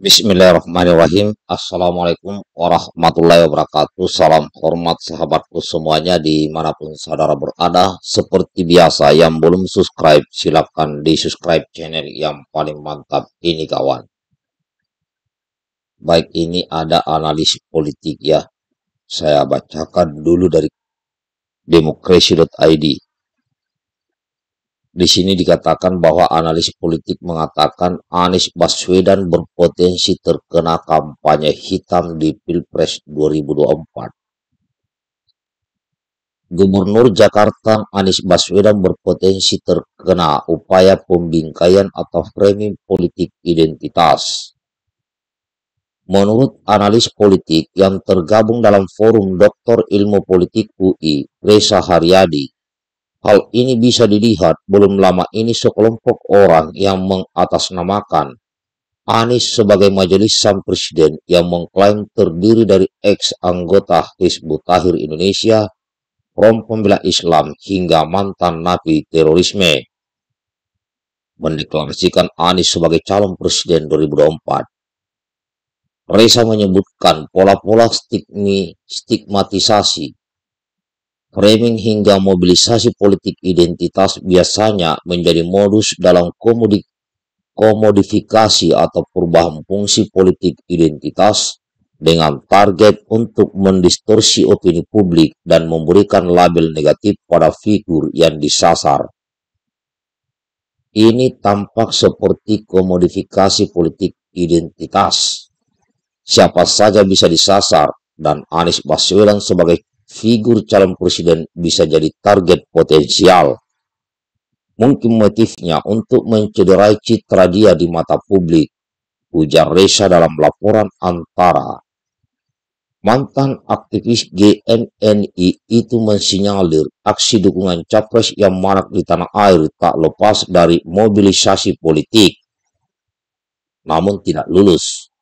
Bismillahirrahmanirrahim. Assalamualaikum warahmatullahi wabarakatuh. Salam hormat sahabatku semuanya dimanapun saudara berada. Seperti biasa, yang belum subscribe silahkan di subscribe channel yang paling mantap ini kawan. Baik, ini ada analisis politik ya. Saya bacakan dulu dari demokrasi.id. Di sini dikatakan bahwa analis politik mengatakan Anies Baswedan berpotensi terkena kampanye hitam di Pilpres 2024. Gubernur Jakarta Anies Baswedan berpotensi terkena upaya pembingkaian atau framing politik identitas. Menurut analis politik yang tergabung dalam forum Dr. Ilmu Politik UI, Reza Haryadi, hal ini bisa dilihat belum lama ini sekelompok orang yang mengatasnamakan Anies sebagai Majelis Sang Presiden yang mengklaim terdiri dari ex-anggota Hizbut Tahrir Indonesia, Front Pembela Islam hingga mantan napi terorisme, mendeklarasikan Anies sebagai calon presiden 2024. Reza menyebutkan pola-pola stigmatisasi, framing hingga mobilisasi politik identitas biasanya menjadi modus dalam komodifikasi atau perubahan fungsi politik identitas dengan target untuk mendistorsi opini publik dan memberikan label negatif pada figur yang disasar. Ini tampak seperti komodifikasi politik identitas. Siapa saja bisa disasar dan Anies Baswedan sebagai figur calon presiden bisa jadi target potensial. Mungkin motifnya untuk mencederai citra dia di mata publik, ujar Reza dalam laporan antara. Mantan aktivis GNNI itu mensinyalir aksi dukungan capres yang marak di tanah air tak lepas dari mobilisasi politik, namun tidak lulus.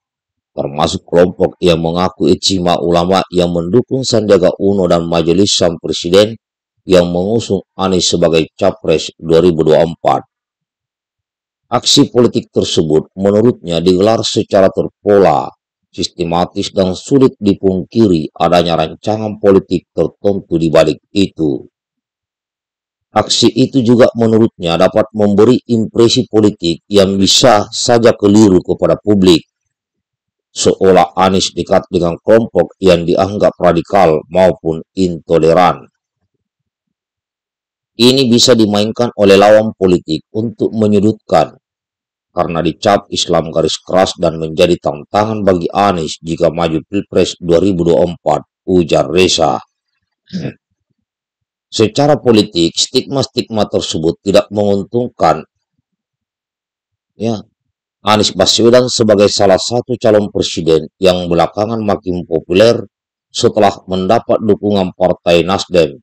Termasuk kelompok yang mengaku ijtima ulama yang mendukung Sandiaga Uno dan Majelis Sang Presiden yang mengusung Anies sebagai Capres 2024. Aksi politik tersebut menurutnya digelar secara terpola, sistematis dan sulit dipungkiri adanya rancangan politik tertentu di balik itu. Aksi itu juga menurutnya dapat memberi impresi politik yang bisa saja keliru kepada publik, seolah Anies dekat dengan kelompok yang dianggap radikal maupun intoleran. Ini bisa dimainkan oleh lawan politik untuk menyudutkan, karena dicap Islam garis keras dan menjadi tantangan bagi Anies jika maju Pilpres 2024, ujar Reza. Secara politik, stigma-stigma tersebut tidak menguntungkan Anies Baswedan sebagai salah satu calon presiden yang belakangan makin populer setelah mendapat dukungan Partai Nasdem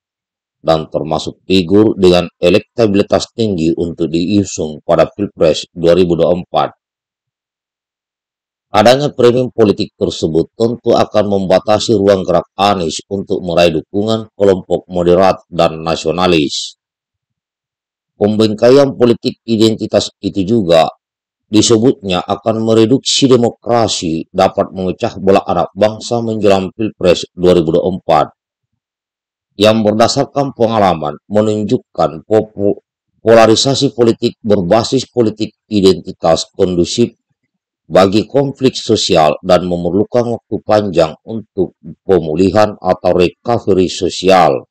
dan termasuk figur dengan elektabilitas tinggi untuk diusung pada Pilpres 2024. Adanya framing politik tersebut tentu akan membatasi ruang gerak Anies untuk meraih dukungan kelompok moderat dan nasionalis. Pembingkaian politik identitas itu juga disebutnya akan mereduksi demokrasi, dapat memecah belah anak bangsa menjelang Pilpres 2024. Yang berdasarkan pengalaman menunjukkan polarisasi politik berbasis politik identitas kondusif bagi konflik sosial dan memerlukan waktu panjang untuk pemulihan atau recovery sosial.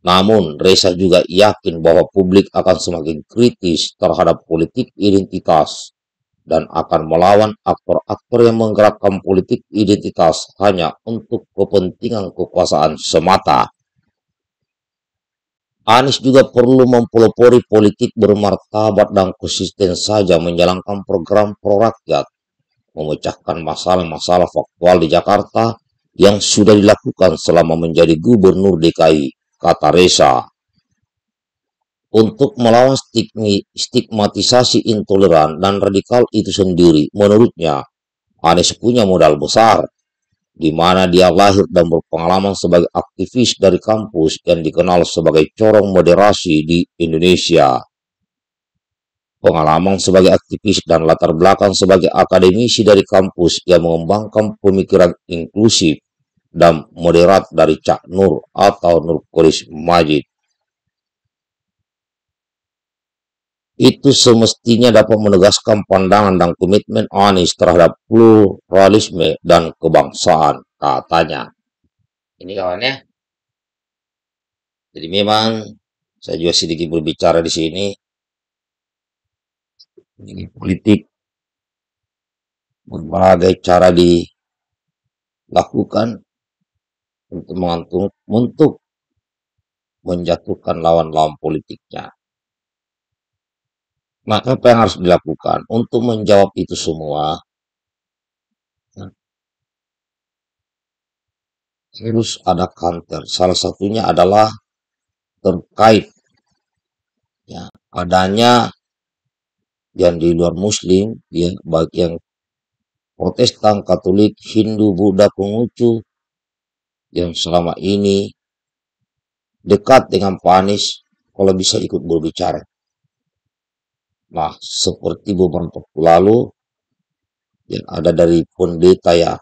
Namun, Reza juga yakin bahwa publik akan semakin kritis terhadap politik identitas dan akan melawan aktor-aktor yang menggerakkan politik identitas hanya untuk kepentingan kekuasaan semata. Anies juga perlu mempelopori politik bermartabat dan konsisten saja menjalankan program pro rakyat, memecahkan masalah-masalah faktual di Jakarta yang sudah dilakukan selama menjadi gubernur DKI, kata Reza. Untuk melawan stigmatisasi intoleran dan radikal itu sendiri, menurutnya, Anies punya modal besar, di mana dia lahir dan berpengalaman sebagai aktivis dari kampus yang dikenal sebagai corong moderasi di Indonesia. Pengalaman sebagai aktivis dan latar belakang sebagai akademisi dari kampus yang mengembangkan pemikiran inklusif dan moderat dari Cak Nur atau Nurkolis Majid itu semestinya dapat menegaskan pandangan dan komitmen Anies terhadap pluralisme dan kebangsaan, katanya. Ini kawannya. Jadi memang saya juga sedikit berbicara di sini. Ini politik berbagai cara dilakukan untuk menjatuhkan lawan-lawan politiknya. Maka apa yang harus dilakukan untuk menjawab itu semua? Harus ada counter. Salah satunya adalah terkait ya adanya yang di luar Muslim, ya baik yang Protestan, Katolik, Hindu, Buddha, Konghucu yang selama ini dekat dengan Pak Anies, kalau bisa ikut berbicara. Nah, seperti beberapa waktu lalu yang ada dari pendeta ya,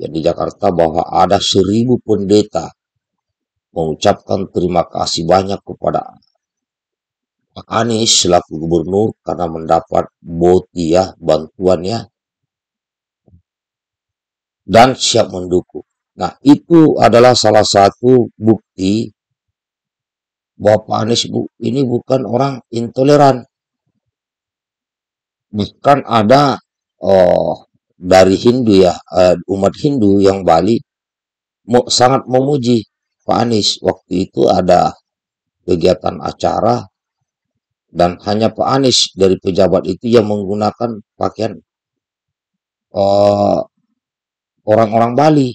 yang di Jakarta bahwa ada 1.000 pendeta mengucapkan terima kasih banyak kepada Pak Anies selaku gubernur karena mendapat BOTI ya, bantuannya, dan siap mendukung. Nah, itu adalah salah satu bukti bahwa Pak Anies ini bukan orang intoleran. Bahkan ada dari Hindu ya, umat Hindu yang Bali sangat memuji Pak Anies. Waktu itu ada kegiatan acara dan hanya Pak Anies dari pejabat itu yang menggunakan pakaian eh, orang-orang Bali.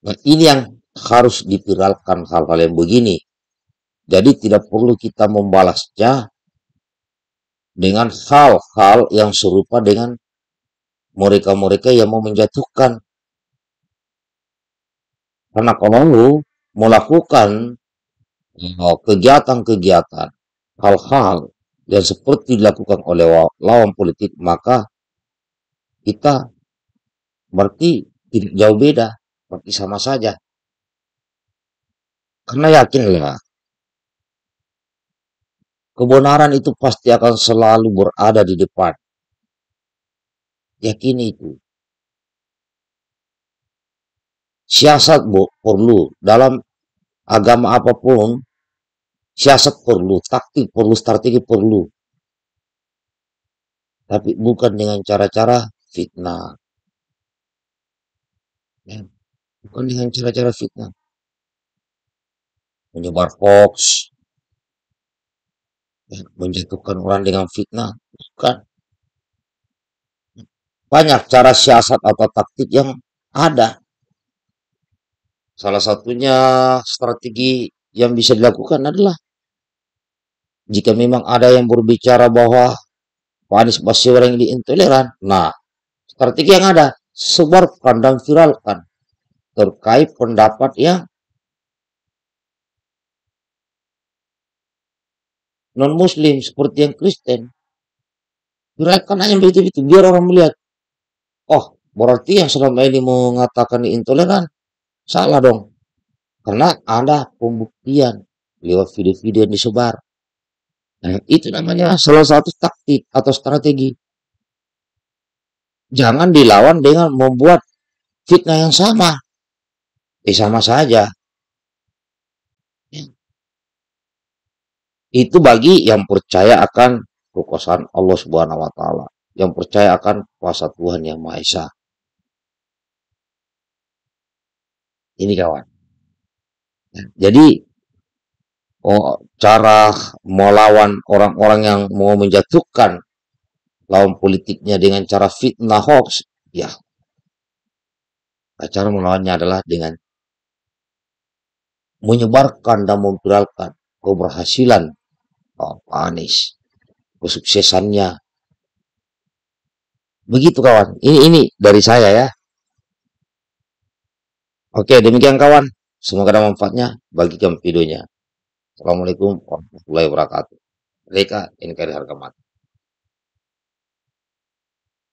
Nah, ini yang harus dipiralkan hal-hal yang begini. Jadi tidak perlu kita membalasnya dengan hal-hal yang serupa dengan mereka-mereka yang mau menjatuhkan. Karena kalau lu melakukan kegiatan-kegiatan, hal-hal yang seperti dilakukan oleh lawan politik, maka kita berarti tidak jauh beda, berarti sama saja. Karena yakinlah, kebenaran itu pasti akan selalu berada di depan. Yakini itu. Siasat perlu dalam agama apapun, siasat perlu, taktik perlu, strategi perlu. Tapi bukan dengan cara-cara fitnah. Ya. Bukan dengan cara-cara fitnah. Menyebar hoax, ya, menjatuhkan orang dengan fitnah. Bukan. Banyak cara siasat atau taktik yang ada. Salah satunya strategi yang bisa dilakukan adalah jika memang ada yang berbicara bahwa Pak Anies Baswedan ini intoleran. Nah, strategi yang ada, sebarkan dan viralkan terkait pendapat yang non-muslim seperti yang Kristen. Viralkan aja begitu-begitu biar orang melihat. Oh, berarti yang selama ini mengatakan intoleran salah dong. Karena ada pembuktian lewat video-video yang disebar. Nah, itu namanya salah satu taktik atau strategi. Jangan dilawan dengan membuat fitnah yang sama. Sama saja. Itu bagi yang percaya akan kekuasaan Allah Subhanahu wa taala, yang percaya akan kuasa Tuhan yang Maha Esa. Ini kawan. Jadi cara melawan orang-orang yang mau menjatuhkan lawan politiknya dengan cara fitnah hoax, ya cara melawannya adalah dengan menyebarkan dan memviralkan keberhasilan Pak Anies, kesuksesannya. Begitu kawan. Ini dari saya ya. Oke, demikian kawan. Semoga ada manfaatnya. Bagikan videonya. Assalamualaikum warahmatullahi wabarakatuh. Mereka NKRI harga mati.